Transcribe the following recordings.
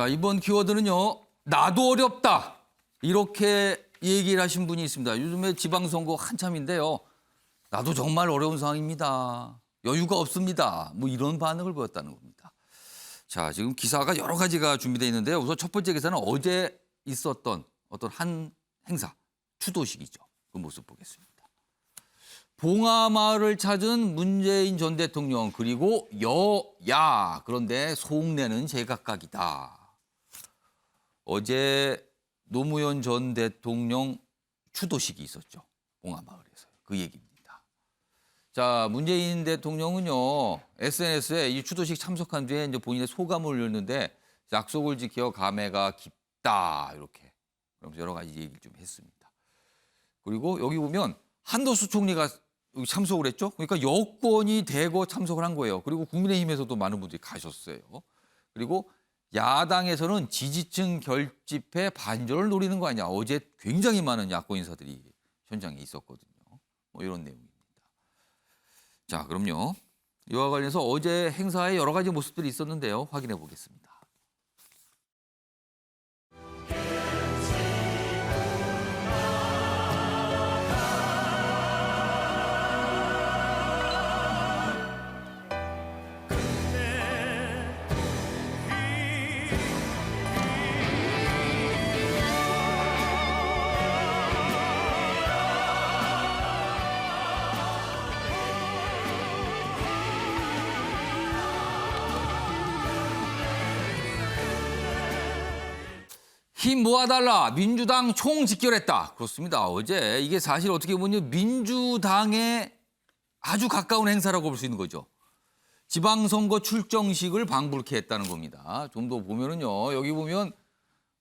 자, 이번 키워드는요. 나도 어렵다. 이렇게 얘기를 하신 분이 있습니다. 요즘에 지방선거 한참인데요. 나도 정말 어려운 상황입니다. 여유가 없습니다. 뭐 이런 반응을 보였다는 겁니다. 자, 지금 기사가 여러 가지가 준비되어 있는데요. 우선 첫 번째 기사는 어제 있었던 어떤 한 행사, 추도식이죠. 그 모습 보겠습니다. 봉하마을을 찾은 문재인 전 대통령 그리고 여야 그런데 속내는 제각각이다. 어제 노무현 전 대통령 추도식이 있었죠. 봉하마을에서. 그 얘기입니다. 자, 문재인 대통령은요. SNS에 이 추도식 참석한 뒤에 이제 본인의 소감을 올렸는데 약속을 지켜 감회가 깊다. 이렇게. 그러면서 여러 가지 얘기를 좀 했습니다. 그리고 여기 보면 한도수 총리가 참석을 했죠. 그러니까 여권이 대거 참석을 한 거예요. 그리고 국민의힘에서도 많은 분들이 가셨어요. 그리고 야당에서는 지지층 결집에 반전을 노리는 거 아니냐. 어제 굉장히 많은 야권 인사들이 현장에 있었거든요. 뭐 이런 내용입니다. 자, 그럼요. 이와 관련해서 어제 행사에 여러 가지 모습들이 있었는데요. 확인해 보겠습니다. 힘 모아달라. 민주당 총 직결했다. 그렇습니다. 어제 이게 사실 어떻게 보면 민주당에 아주 가까운 행사라고 볼 수 있는 거죠. 지방선거 출정식을 방불케 했다는 겁니다. 좀 더 보면은요. 여기 보면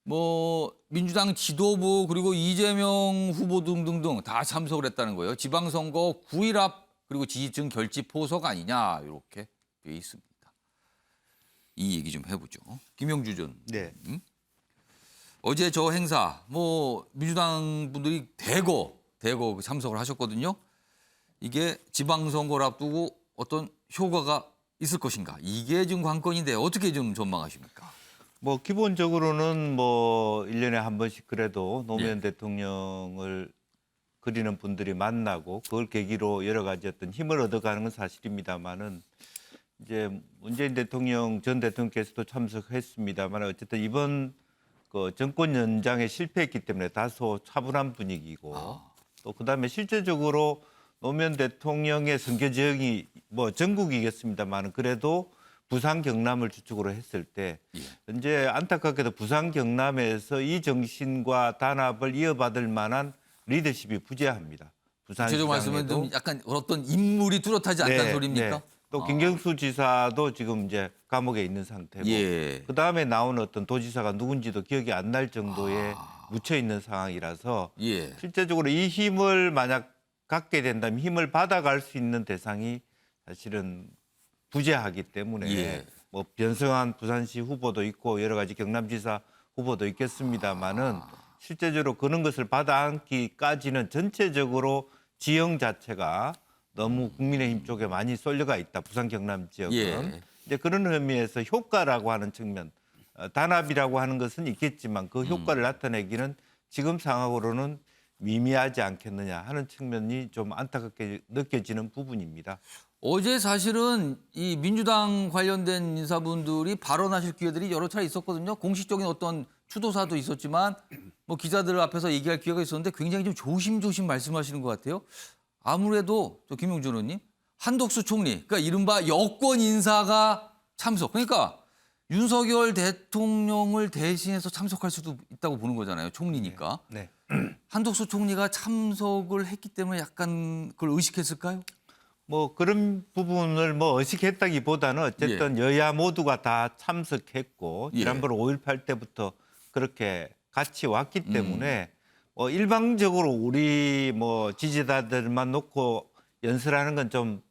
뭐 민주당 지도부 그리고 이재명 후보 등등등 다 참석을 했다는 거예요. 지방선거 9일 앞 그리고 지지층 결집 포석 아니냐 이렇게 되어 있습니다. 이 얘기 좀 해보죠. 김영주 전. 네. 어제 저 행사 뭐 민주당 분들이 대거 참석을 하셨거든요. 이게 지방선거를 앞두고 어떤 효과가 있을 것인가. 이게 지금 관건인데 어떻게 좀 전망하십니까? 뭐 기본적으로는 뭐 1년에 한 번씩 그래도 노무현 예. 대통령을 그리는 분들이 만나고 그걸 계기로 여러 가지 어떤 힘을 얻어가는 건 사실입니다만은 이제 문재인 대통령 전 대통령께서도 참석했습니다만 어쨌든 이번 그 정권 연장에 실패했기 때문에 다소 차분한 분위기고 또 그다음에 실제적으로 노무현 대통령의 선거 지역이 뭐 전국이겠습니다만 그래도 부산 경남을 주축으로 했을 때 현재 안타깝게도 부산 경남에서 이 정신과 단합을 이어받을 만한 리더십이 부재합니다. 구체적으로 말씀은 좀 약간 어떤 인물이 뚜렷하지 않다는 소리입니까? 네. 또 김경수 지사도 지금 이제 감옥에 있는 상태고 예. 그다음에 나온 어떤 도지사가 누군지도 기억이 안 날 정도에 묻혀 있는 상황이라서 예. 실제적으로 이 힘을 만약 갖게 된다면 힘을 받아갈 수 있는 대상이 사실은 부재하기 때문에 예. 뭐 변성한 부산시 후보도 있고 여러 가지 경남지사 후보도 있겠습니다만은 실제적으로 그런 것을 받아안기까지는 전체적으로 지형 자체가 너무 국민의힘 쪽에 많이 쏠려가 있다. 부산 경남 지역은. 예. 이제 그런 의미에서 효과라고 하는 측면, 단합이라고 하는 것은 있겠지만 그 효과를 나타내기는 지금 상황으로는 미미하지 않겠느냐 하는 측면이 좀 안타깝게 느껴지는 부분입니다. 어제 사실은 이 민주당 관련된 인사분들이 발언하실 기회들이 여러 차례 있었거든요. 공식적인 어떤 추도사도 있었지만 뭐 기자들 앞에서 얘기할 기회가 있었는데 굉장히 좀 조심조심 말씀하시는 것 같아요. 아무래도 저 김용준 의원님 한덕수 총리, 그러니까 이른바 여권 인사가 참석. 그러니까 윤석열 대통령을 대신해서 참석할 수도 있다고 보는 거잖아요. 총리니까. 네. 한덕수 총리가 참석을 했기 때문에 약간 그걸 의식했을까요? 뭐 그런 부분을 뭐 의식했다기보다는 어쨌든 여야 모두가 다 참석했고 지난번 5.18 때부터 그렇게 같이 왔기 때문에 일방적으로 우리 뭐 지지자들만 놓고 연설하는 건 좀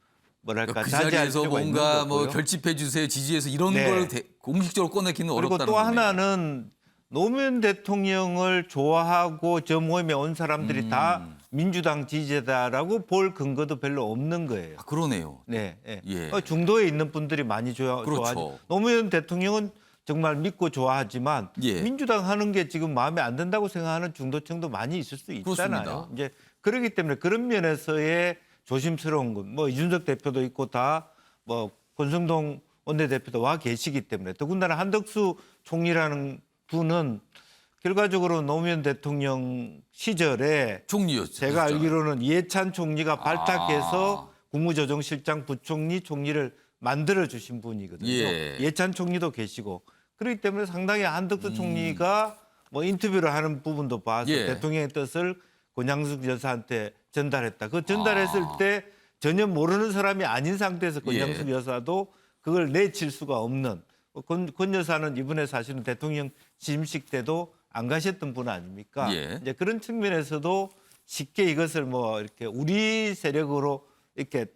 뭐랄까 그 자제할 자리에서 필요가 있는 뭔가 거고요. 뭐 결집해 주세요, 지지해서 이런 네. 걸 공식적으로 꺼내기는 그리고 어렵다는 또 거네요. 하나는 노무현 대통령을 좋아하고 저 모임에 온 사람들이 다 민주당 지지자라고 볼 근거도 별로 없는 거예요. 아, 그러네요. 네, 예. 중도에 있는 분들이 많이 그렇죠. 좋아하죠. 노무현 대통령은 정말 믿고 좋아하지만 예. 민주당 하는 게 지금 마음에 안 든다고 생각하는 중도층도 많이 있을 수 있잖아요. 그렇습니다. 이제 그렇기 때문에 그런 면에서의 조심스러운 것, 뭐 이준석 대표도 있고 다 뭐 권성동 원내대표도 와 계시기 때문에 더군다나 한덕수 총리라는 분은 결과적으로 노무현 대통령 시절에 총리였죠. 제가 알기로는 이해찬 총리가 발탁해서 아. 국무조정실장 부총리 총리를 만들어 주신 분이거든요. 예. 이해찬 총리도 계시고 그렇기 때문에 상당히 한덕수 총리가 뭐 인터뷰를 하는 부분도 봐서 예. 대통령의 뜻을 권양숙 여사한테 전달했다. 그 전달했을 때 전혀 모르는 사람이 아닌 상태에서 권양숙 예. 여사도 그걸 내칠 수가 없는 권 여사는 이번에 사실은 대통령 취임식 때도 안 가셨던 분 아닙니까? 예. 이제 그런 측면에서도 쉽게 이것을 뭐 이렇게 우리 세력으로 이렇게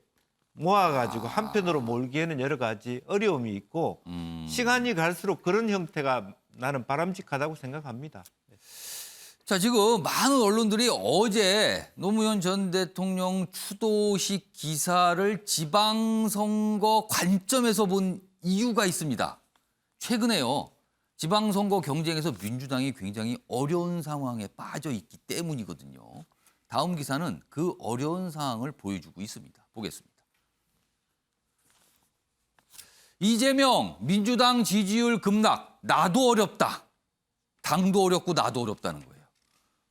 모아가지고 한편으로 몰기에는 여러 가지 어려움이 있고 시간이 갈수록 그런 형태가 나는 바람직하다고 생각합니다. 자, 지금 많은 언론들이 어제 노무현 전 대통령 추도식 기사를 지방선거 관점에서 본 이유가 있습니다. 최근에요. 지방선거 경쟁에서 민주당이 굉장히 어려운 상황에 빠져 있기 때문이거든요. 다음 기사는 그 어려운 상황을 보여주고 있습니다. 보겠습니다. 이재명 민주당 지지율 급락, 나도 어렵다. 당도 어렵고 나도 어렵다는 거예요.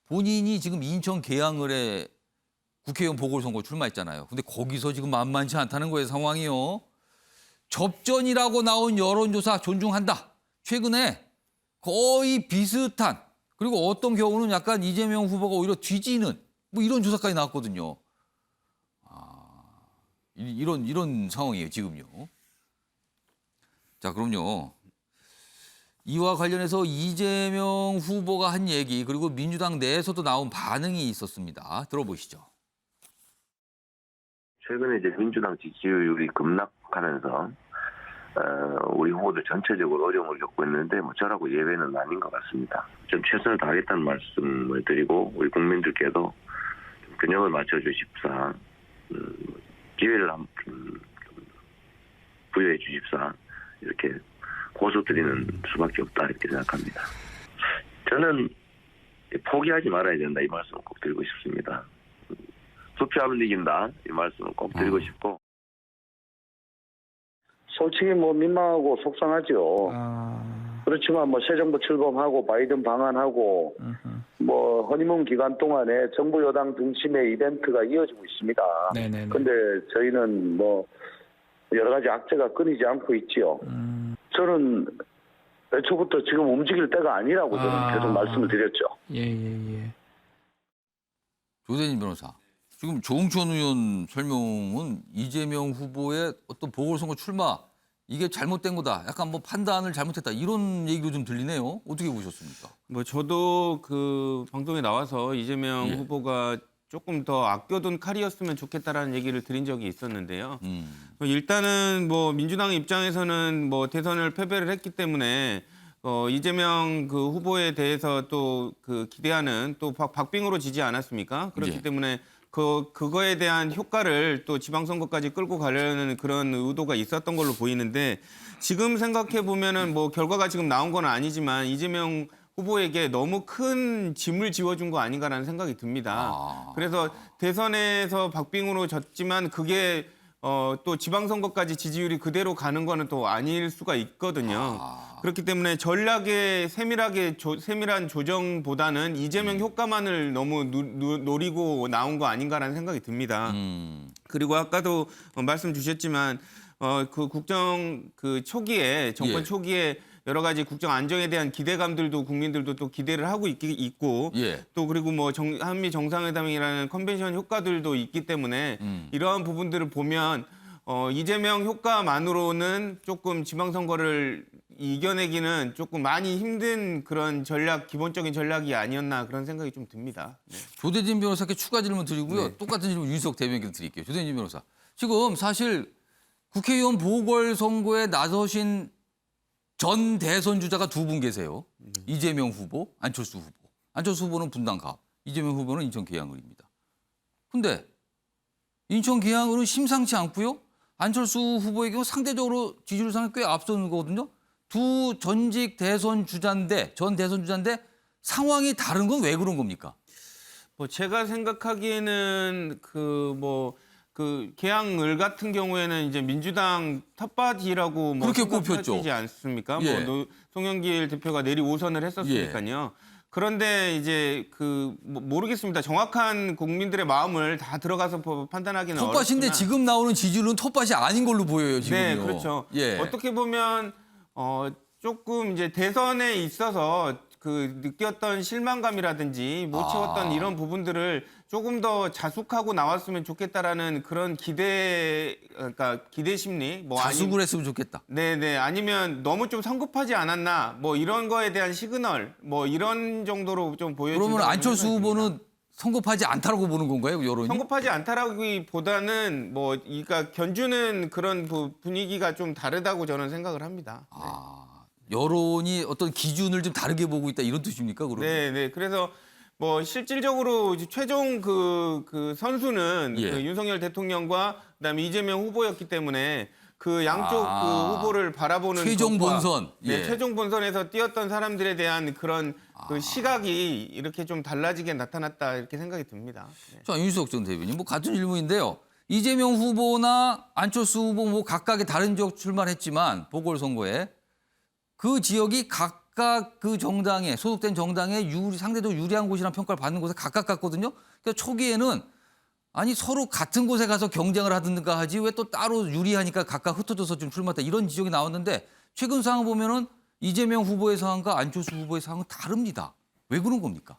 본인이 지금 인천 계양을에 국회의원 보궐선거 출마했잖아요. 근데 거기서 지금 만만치 않다는 거예요, 상황이요. 접전이라고 나온 여론조사 존중한다. 최근에 거의 비슷한, 그리고 어떤 경우는 약간 이재명 후보가 오히려 뒤지는 뭐 이런 조사까지 나왔거든요. 이런 상황이에요, 지금요. 자, 그럼요. 이와 관련해서 이재명 후보가 한 얘기, 그리고 민주당 내에서도 나온 반응이 있었습니다. 들어보시죠. 최근에 이제 민주당 지지율이 급락하면서 우리 후보들 전체적으로 어려움을 겪고 있는데 뭐 저라고 예외는 아닌 것 같습니다. 좀 최선을 다하겠다는 말씀을 드리고 우리 국민들께도 좀 균형을 맞춰주십사, 기회를 좀 부여해 주십사 이렇게 고소드리는 수밖에 없다 이렇게 생각합니다. 저는 포기하지 말아야 된다 이 말씀을 꼭 드리고 싶습니다. 투표하면 이긴다 이 말씀을 꼭 드리고 싶고. 솔직히 뭐 민망하고 속상하죠. 그렇지만 뭐 새 정부 출범하고 바이든 방한하고 뭐 허니문 기간 동안에 정부 여당 중심의 이벤트가 이어지고 있습니다. 네네네. 근데 저희는 뭐 여러 가지 악재가 끊이지 않고 있지요. 저는 애초부터 지금 움직일 때가 아니라고 저는 계속 말씀을 드렸죠. 예. 조대진 변호사. 지금 조응천 의원 설명은 이재명 후보의 어떤 보궐선거 출마, 이게 잘못된 거다. 약간 뭐 판단을 잘못했다. 이런 얘기도 좀 들리네요. 어떻게 보셨습니까? 뭐 저도 그 방송에 나와서 이재명 예. 후보가 조금 더 아껴둔 칼이었으면 좋겠다라는 얘기를 드린 적이 있었는데요. 일단은 뭐 민주당 입장에서는 뭐 대선을 패배를 했기 때문에 이재명 그 후보에 대해서 또 그 기대하는 또 박빙으로 지지 않았습니까? 그렇기 예. 때문에 그거에 대한 효과를 또 지방선거까지 끌고 가려는 그런 의도가 있었던 걸로 보이는데 지금 생각해 보면은 뭐 결과가 지금 나온 건 아니지만 이재명 후보에게 너무 큰 짐을 지워준 거 아닌가라는 생각이 듭니다. 그래서 대선에서 박빙으로 졌지만 그게 또 지방선거까지 지지율이 그대로 가는 거는 또 아닐 수가 있거든요. 그렇기 때문에 전략의 세밀한 조정보다는 이재명 효과만을 너무 노리고 나온 거 아닌가라는 생각이 듭니다. 그리고 아까도 말씀 주셨지만 그 국정 그 초기에 정권 예. 초기에 여러 가지 국정 안정에 대한 기대감들도 국민들도 또 기대를 하고 있고 예. 또 그리고 뭐 한미 정상회담이라는 컨벤션 효과들도 있기 때문에 이러한 부분들을 보면 이재명 효과만으로는 조금 지방선거를 이겨내기는 조금 많이 힘든 그런 기본적인 전략이 아니었나 그런 생각이 좀 듭니다. 네. 조대진 변호사께 추가 질문 드리고요. 똑같은 질문 윤석 대변인께 드릴게요. 조대진 변호사. 지금 사실 국회의원 보궐선거에 나서신 전 대선 주자가 두 분 계세요. 이재명 후보, 안철수 후보. 안철수 후보는 분당 가업, 이재명 후보는 인천 계양을입니다. 근데 인천 계양을은 심상치 않고요. 안철수 후보의 경우 상대적으로 지지율상에 꽤 앞서는 거거든요. 두 전직 대선 주자인데 전 대선 주자인데 상황이 다른 건 왜 그런 겁니까? 뭐 제가 생각하기에는 그 계양을 같은 경우에는 이제 민주당 텃밭이라고 뭐 그렇게 꼽혔죠. 생각하시지 않습니까? 예. 뭐 송영길 대표가 내리 5선을 했었으니까요. 그런데 이제 모르겠습니다. 정확한 국민들의 마음을 다 들어가서 판단하기는 텃밭인데 어렵지만. 지금 나오는 지지율은 텃밭이 아닌 걸로 보여요, 지금요. 네, 그렇죠. 예. 어떻게 보면 조금 이제 대선에 있어서 그 느꼈던 실망감이라든지 못 채웠던 이런 부분들을 조금 더 자숙하고 나왔으면 좋겠다라는 그런 그러니까 기대 심리, 뭐 자숙을 했으면 좋겠다. 네네, 아니면 너무 좀 성급하지 않았나, 뭐 이런 거에 대한 시그널, 뭐 이런 정도로 좀 보여지는. 그러면 안철수 후보는 성급하지 않다라고 보는 건가요, 여론이? 성급하지 않다라기보다는 뭐 그러니까 견주는 그런 분위기가 좀 다르다고 저는 생각을 합니다. 여론이 어떤 기준을 좀 다르게 보고 있다 이런 뜻입니까, 그러면? 네. 그래서 뭐 실질적으로 이제 최종 그 선수는 예. 그 윤석열 대통령과 그다음에 이재명 후보였기 때문에 그 양쪽 그 후보를 바라보는 최종 것과, 본선. 네, 예. 최종 본선에서 뛰었던 사람들에 대한 그런 그 시각이 이렇게 좀 달라지게 나타났다 이렇게 생각이 듭니다. 네. 자, 윤수석 전 대변인, 뭐 같은 질문인데요. 이재명 후보나 안철수 후보 뭐 각각의 다른 지역 출마했지만 보궐선거에 그 지역이 각각 그 정당에 소속된 정당에 상대적으로 유리한 곳이라는 평가를 받는 곳에 각각 갔거든요. 그러니까 초기에는 아니 서로 같은 곳에 가서 경쟁을 하든가 하지 왜 또 따로 유리하니까 각각 흩어져서 좀 출마했다 이런 지적이 나왔는데 최근 상황 보면은 이재명 후보의 상황과 안철수 후보의 상황은 다릅니다. 왜 그런 겁니까?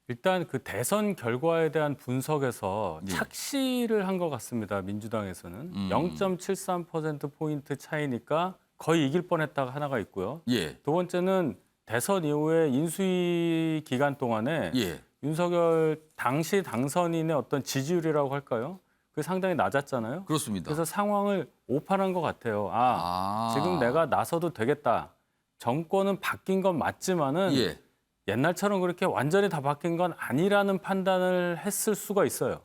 일단 그 대선 결과에 대한 분석에서 예. 착시를 한 것 같습니다. 민주당에서는 0.73%포인트 차이니까 거의 이길 뻔했다가 하나가 있고요. 예. 두 번째는 대선 이후에 인수위 기간 동안에 예. 윤석열 당시 당선인의 어떤 지지율이라고 할까요? 그게 상당히 낮았잖아요. 그렇습니다. 그래서 상황을 오판한 것 같아요. 지금 내가 나서도 되겠다. 정권은 바뀐 건 맞지만은 예. 옛날처럼 그렇게 완전히 다 바뀐 건 아니라는 판단을 했을 수가 있어요.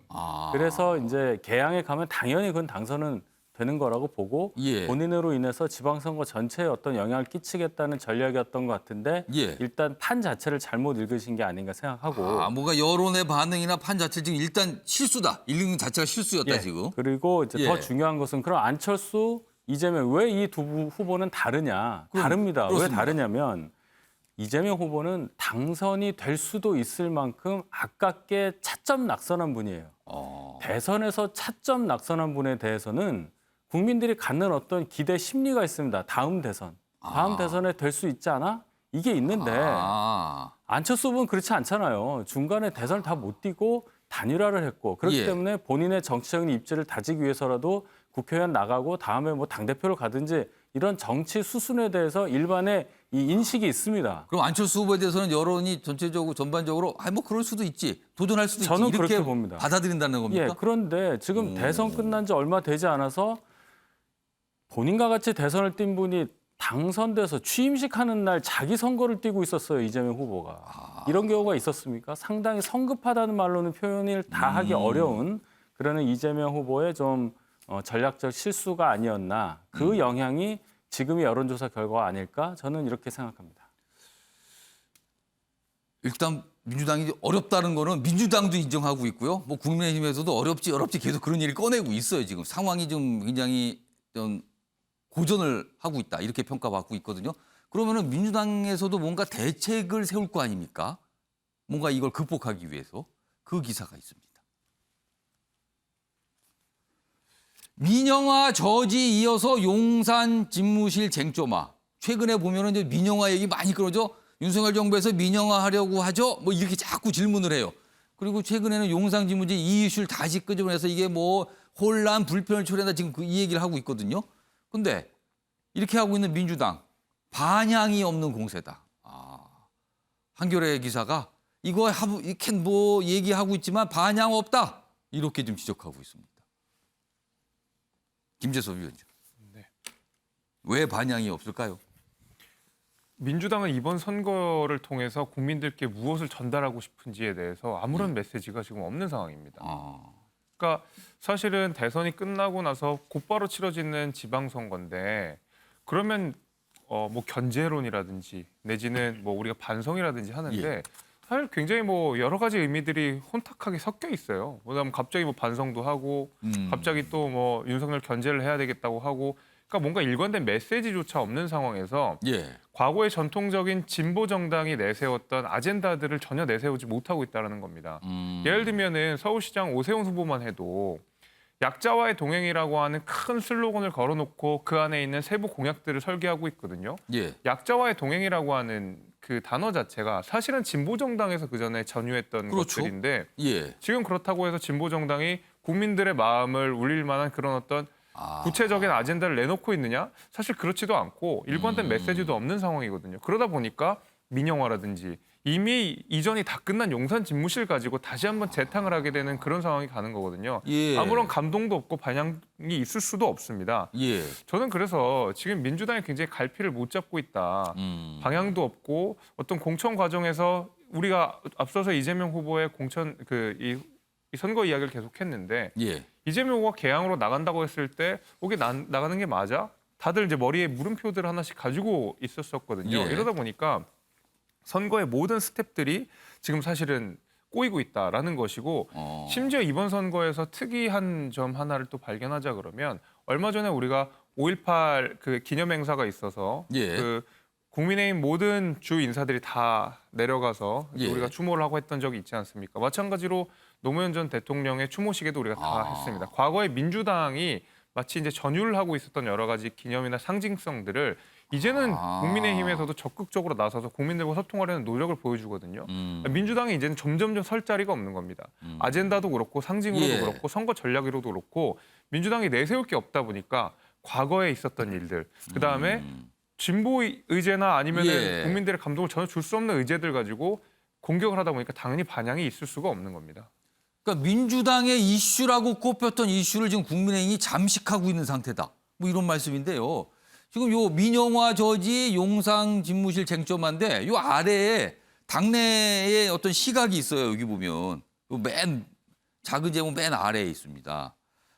그래서 이제 개항에 가면 당연히 그건 당선은 되는 거라고 보고 예. 본인으로 인해서 지방선거 전체에 어떤 영향을 끼치겠다는 전략이었던 것 같은데 예. 일단 판 자체를 잘못 읽으신 게 아닌가 생각하고 뭔가 여론의 반응이나 판 자체 지금 일단 실수다. 읽는 자체가 실수였다 예. 지금. 그리고 이제 예. 더 중요한 것은 그럼 안철수, 이재명 왜 이 두 후보는 다르냐? 다릅니다. 그렇습니다. 왜 다르냐면 이재명 후보는 당선이 될 수도 있을 만큼 아깝게 차점 낙선한 분이에요. 대선에서 차점 낙선한 분에 대해서는 국민들이 갖는 어떤 기대 심리가 있습니다. 다음 대선. 다음 대선에 될 수 있지 않아? 이게 있는데 안철수 후보는 그렇지 않잖아요. 중간에 대선을 다 못 뛰고 단일화를 했고 그렇기 예. 때문에 본인의 정치적인 입지를 다지기 위해서라도 국회의원 나가고 다음에 뭐 당대표로 가든지 이런 정치 수순에 대해서 일반의 이 인식이 있습니다. 그럼 안철수 후보에 대해서는 여론이 전체적으로 전반적으로 뭐 그럴 수도 있지. 도전할 수도 저는 있지. 이렇게 그렇게 봅니다. 받아들인다는 겁니까? 예, 그런데 지금 대선 끝난 지 얼마 되지 않아서 본인과 같이 대선을 뛴 분이 당선돼서 취임식 하는 날 자기 선거를 뛰고 있었어요. 이재명 후보가. 이런 경우가 있었습니까? 상당히 성급하다는 말로는 표현을 다 하기 어려운 그러는 이재명 후보의 좀 전략적 실수가 아니었나. 그 영향이 지금의 여론조사 결과가 아닐까? 저는 이렇게 생각합니다. 일단 민주당이 어렵다는 거는 민주당도 인정하고 있고요. 뭐 국민의힘에서도 어렵지 계속 그런 얘기를 꺼내고 있어요. 지금 상황이 좀 굉장히 좀 고전을 하고 있다. 이렇게 평가받고 있거든요. 그러면은 민주당에서도 뭔가 대책을 세울 거 아닙니까? 뭔가 이걸 극복하기 위해서 그 기사가 있습니다. 민영화 저지 이어서 용산 집무실 쟁점화. 최근에 보면은 이제 민영화 얘기 많이 끌어져. 윤석열 정부에서 민영화하려고 하죠. 뭐 이렇게 자꾸 질문을 해요. 그리고 최근에는 용산 집무실 이슈를 다시 끄집어내서 이게 뭐 혼란, 불편을 초래한다 지금 이 얘기를 하고 있거든요. 근데 이렇게 하고 있는 민주당 반향이 없는 공세다. 한겨레 기사가 이거 이렇게 뭐 얘기하고 있지만 반향 없다. 이렇게 좀 지적하고 있습니다. 김재섭 위원장. 네. 왜 반향이 없을까요? 민주당은 이번 선거를 통해서 국민들께 무엇을 전달하고 싶은지에 대해서 아무런 메시지가 지금 없는 상황입니다. 그러니까 사실은 대선이 끝나고 나서 곧바로 치러지는 지방선거인데 그러면 뭐 견제론이라든지 내지는 뭐 우리가 반성이라든지 하는데 사실 굉장히 뭐 여러 가지 의미들이 혼탁하게 섞여 있어요. 그다음 갑자기 뭐 반성도 하고 갑자기 또 뭐 윤석열 견제를 해야 되겠다고 하고 그러니까 뭔가 일관된 메시지조차 없는 상황에서 과거의 전통적인 진보 정당이 내세웠던 아젠다들을 전혀 내세우지 못하고 있다는 겁니다. 예를 들면은 서울시장 오세훈 후보만 해도 약자와의 동행이라고 하는 큰 슬로건을 걸어놓고 그 안에 있는 세부 공약들을 설계하고 있거든요. 약자와의 동행이라고 하는 그 단어 자체가 사실은 진보 정당에서 그 전에 전유했던 것들인데 지금 그렇다고 해서 진보 정당이 국민들의 마음을 울릴 만한 그런 어떤 구체적인 아젠다를 내놓고 있느냐? 사실 그렇지도 않고 일관된 메시지도 없는 상황이거든요. 그러다 보니까 민영화라든지 이미 이전이 다 끝난 용산 집무실 가지고 다시 한번 재탕을 하게 되는 그런 상황이 가는 거거든요. 아무런 감동도 없고 반향이 있을 수도 없습니다. 저는 그래서 지금 민주당이 굉장히 갈피를 못 잡고 있다. 방향도 없고 어떤 공천 과정에서 우리가 앞서서 이재명 후보의 공천 이 선거 이야기를 계속했는데 이재명 후보가 개항으로 나간다고 했을 때 거기 나가는 게 맞아? 다들 이제 머리에 물음표들을 하나씩 가지고 있었거든요. 이러다 보니까 선거의 모든 스텝들이 지금 사실은 꼬이고 있다라는 것이고 심지어 이번 선거에서 특이한 점 하나를 또 발견하자 그러면 얼마 전에 우리가 5.18 그 기념 행사가 있어서 그 국민의힘 모든 주 인사들이 다 내려가서 우리가 추모를 하고 했던 적이 있지 않습니까? 마찬가지로 노무현 전 대통령의 추모식에도 우리가 다 했습니다. 과거에 민주당이 마치 이제 전율을 하고 있었던 여러 가지 기념이나 상징성들을 이제는 국민의힘에서도 적극적으로 나서서 국민들과 소통하려는 노력을 보여주거든요. 민주당이 이제는 점점 설 자리가 없는 겁니다. 아젠다도 그렇고 상징으로도 그렇고 선거 전략으로도 그렇고 민주당이 내세울 게 없다 보니까 과거에 있었던 일들, 그다음에 진보 의제나 아니면 국민들의 감동을 전혀 줄 수 없는 의제들 가지고 공격을 하다 보니까 당연히 반향이 있을 수가 없는 겁니다. 그러니까 민주당의 이슈라고 꼽혔던 이슈를 지금 국민의힘이 잠식하고 있는 상태다. 뭐 이런 말씀인데요. 지금 요 민영화 저지 용상 집무실 쟁점한데 요 아래에 당내의 어떤 시각이 있어요. 여기 보면 요 맨 작은 제목 맨 아래에 있습니다.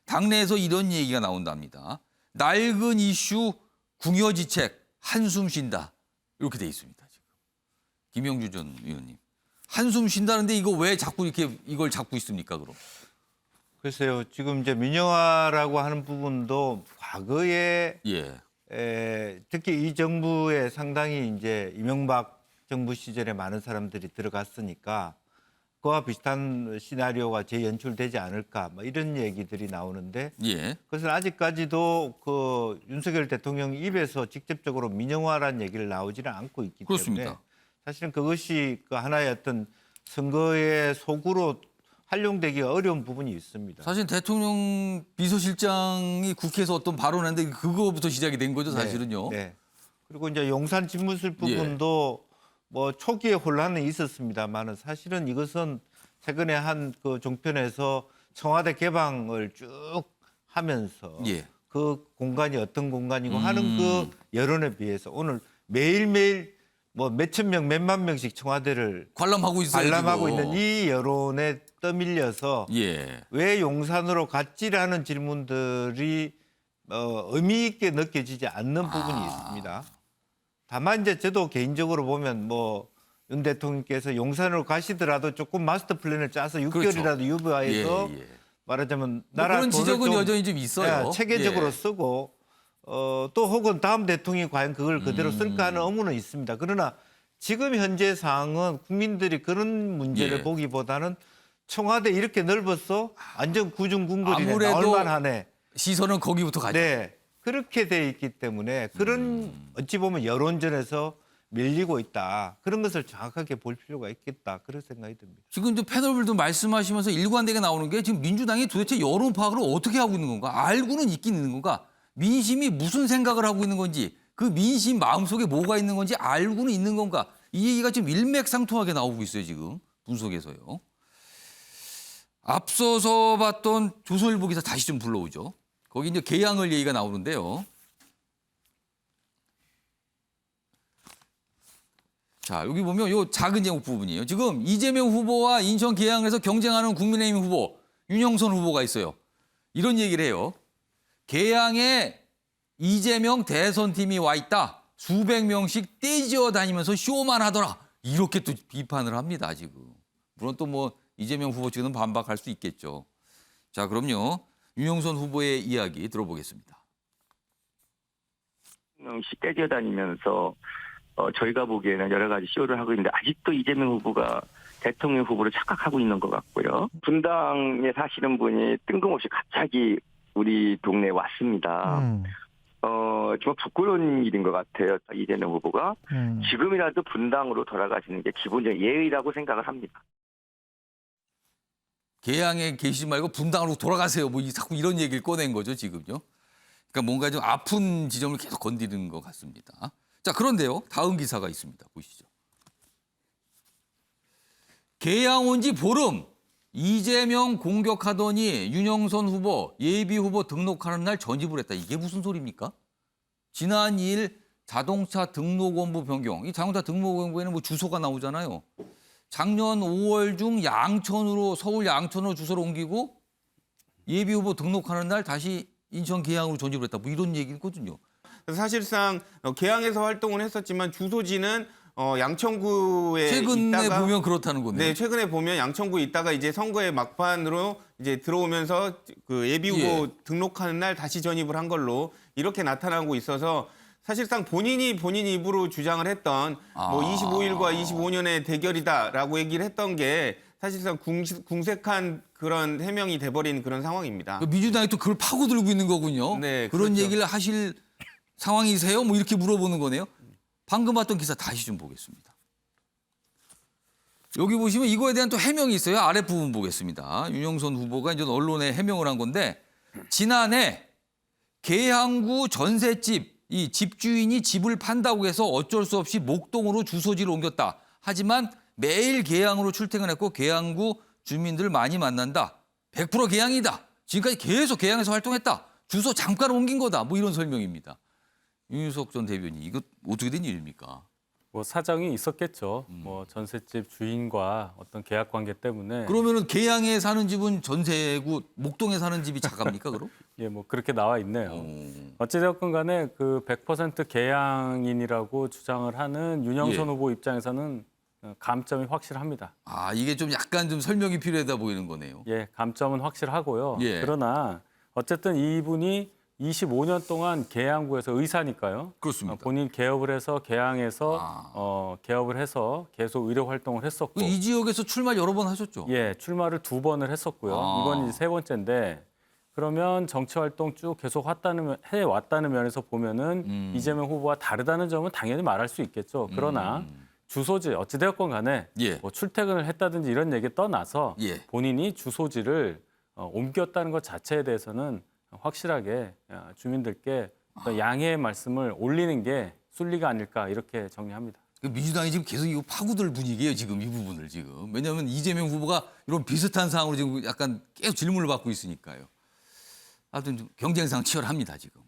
당내에서 이런 얘기가 나온답니다. 낡은 이슈 궁여지책 한숨 쉰다. 이렇게 돼 있습니다. 지금 김영주 전 의원님. 한숨 쉰다는데 이거 왜 자꾸 이렇게 이걸 잡고 있습니까, 그럼? 글쎄요. 지금 이제 민영화라고 하는 부분도 과거에 특히 이 정부에 상당히 이제 이명박 정부 시절에 많은 사람들이 들어갔으니까 그와 비슷한 시나리오가 재연출되지 않을까 뭐 이런 얘기들이 나오는데 그것은 아직까지도 그 윤석열 대통령 입에서 직접적으로 민영화라는 얘기를 나오지는 않고 있기 때문에 사실은 그것이 그 하나의 어떤 선거의 속으로 활용되기가 어려운 부분이 있습니다. 사실 대통령 비서실장이 국회에서 어떤 발언했는데 그거부터 시작이 된 거죠, 사실은요. 그리고 이제 용산 집무실 부분도 뭐 초기에 혼란은 있었습니다만은 사실은 이것은 최근에 한 그 종편에서 청와대 개방을 쭉 하면서 그 공간이 어떤 공간이고 하는 그 여론에 비해서 오늘 매일매일 뭐 몇천 명, 몇만 명씩 청와대를 관람하고 있어요. 관람하고 있는 이 여론에 떠밀려서 왜 용산으로 갔지라는 질문들이 의미 있게 느껴지지 않는 부분이 있습니다. 다만 이제 저도 개인적으로 보면 뭐 윤 대통령께서 용산으로 가시더라도 조금 마스터 플랜을 짜서 6개월이라도 유보해서 말하자면 나라 그런 돈을 지적은 좀 여전히 좀 있어요. 체계적으로 쓰고 또 혹은 다음 대통령이 과연 그걸 그대로 쓸까 하는 의문은 있습니다. 그러나 지금 현재 상황은 국민들이 그런 문제를 보기보다는 청와대 이렇게 넓어서 완전 구중궁궐이네 나올만 하네. 시선은 거기부터 가죠. 그렇게 돼 있기 때문에 그런 어찌 보면 여론전에서 밀리고 있다. 그런 것을 정확하게 볼 필요가 있겠다. 그런 생각이 듭니다. 지금 이제 패널분도 말씀하시면서 일관되게 나오는 게 지금 민주당이 도대체 여론 파악을 어떻게 하고 있는 건가? 알고는 있긴 있는 건가? 민심이 무슨 생각을 하고 있는 건지 그 민심 마음속에 뭐가 있는 건지 알고는 있는 건가? 이 얘기가 지금 일맥상통하게 나오고 있어요. 지금 분석에서요. 앞서서 봤던 조선일보 기사 다시 좀 불러오죠. 거기 이제 개항을 얘기가 나오는데요. 자, 여기 보면 요 작은 제목 부분이에요. 지금 이재명 후보와 인천 개항에서 경쟁하는 국민의힘 후보 윤영선 후보가 있어요. 이런 얘기를 해요. 개항에 이재명 대선팀이 와 있다. 수백 명씩 떼지어 다니면서 쇼만 하더라. 이렇게 또 비판을 합니다, 지금. 물론 또 뭐 이재명 후보 측은 반박할 수 있겠죠. 자, 그럼요. 윤영선 후보의 이야기 들어보겠습니다. 명씩 떼져 다니면서 저희가 보기에는 여러 가지 쇼를 하고 있는데 아직도 이재명 후보가 대통령 후보를 착각하고 있는 것 같고요. 분당에 사시는 분이 뜬금없이 갑자기 우리 동네에 왔습니다. 정말 부끄러운 일인 것 같아요. 이재명 후보가 지금이라도 분당으로 돌아가시는 게 기본적인 예의라고 생각을 합니다. 개항에 계시지 말고 분당으로 돌아가세요. 뭐 자꾸 이런 얘기를 꺼낸 거죠, 지금요. 그러니까 뭔가 좀 아픈 지점을 계속 건드리는 것 같습니다. 자, 그런데요. 다음 기사가 있습니다. 보시죠. 개항 온 지 보름. 이재명 공격하더니 윤영선 후보, 예비 후보 등록하는 날 전입을 했다. 이게 무슨 소리입니까? 지난 2일 자동차 등록원부 변경. 이 자동차 등록원부에는 뭐 주소가 나오잖아요. 작년 5월 중 양천으로, 서울 양천으로 주소를 옮기고 예비 후보 등록하는 날 다시 인천 계양으로 전입을 했다. 뭐 이런 얘기거든요. 그래서 사실상 계양에서 활동을 했었지만 주소지는 양천구에 최근에 있다가 보면 그렇다는 거네요. 네, 최근에 보면 양천구에 있다가 이제 선거의 막판으로 이제 들어오면서 그 예비 후보 등록하는 날 다시 전입을 한 걸로 이렇게 나타나고 있어서 사실상 본인 입으로 주장을 했던 뭐 25일과 25년의 대결이다라고 얘기를 했던 게 사실상 궁색한 그런 해명이 돼버린 그런 상황입니다. 민주당이 또 그걸 파고들고 있는 거군요. 네, 그런 그렇죠. 얘기를 하실 상황이세요? 뭐 이렇게 물어보는 거네요. 방금 봤던 기사 다시 좀 보겠습니다. 여기 보시면 이거에 대한 또 해명이 있어요. 아랫부분 보겠습니다. 윤영선 후보가 이제 언론에 해명을 한 건데 지난해 계양구 전셋집 이 집주인이 집을 판다고 해서 어쩔 수 없이 목동으로 주소지를 옮겼다. 하지만 매일 계양으로 출퇴근했고 계양구 주민들 많이 만난다. 100% 계양이다. 지금까지 계속 계양에서 활동했다. 주소 잠깐 옮긴 거다. 뭐 이런 설명입니다. 윤유석 전 대변인 이거 어떻게 된 일입니까? 뭐 사정이 있었겠죠. 뭐 전셋집 주인과 어떤 계약 관계 때문에. 그러면은 계양에 사는 집은 전세고 목동에 사는 집이 작합니까 그럼? 예, 뭐 그렇게 나와 있네요. 오. 어찌되었건 간에 그 100% 계양인이라고 주장을 하는 윤영선 예. 후보 입장에서는 감점이 확실합니다. 아 이게 좀 약간 좀 설명이 필요하다 보이는 거네요. 예, 감점은 확실하고요. 예. 그러나 어쨌든 이분이 25년 동안 계양구에서 의사니까요. 그렇습니다. 본인 개업을 해서 계양에서 개업을 해서 계속 의료 활동을 했었고. 이 지역에서 출마 여러 번 하셨죠? 예, 출마를 2번을 했었고요. 이번 이제 3번째인데 그러면 정치 활동 쭉 계속 해왔다는 면에서 보면은 이재명 후보와 다르다는 점은 당연히 말할 수 있겠죠. 그러나 주소지 어찌되었건 간에 예. 뭐 출퇴근을 했다든지 이런 얘기 떠나서 예. 본인이 주소지를 옮겼다는 것 자체에 대해서는 확실하게 주민들께 어떤 양해의 말씀을 올리는 게 순리가 아닐까 이렇게 정리합니다. 민주당이 지금 계속 이거 파고들 분위기예요 지금 이 부분을 지금. 왜냐하면 이재명 후보가 이런 비슷한 상황으로 지금 약간 계속 질문을 받고 있으니까요. 하여튼 좀 경쟁상 치열합니다 지금.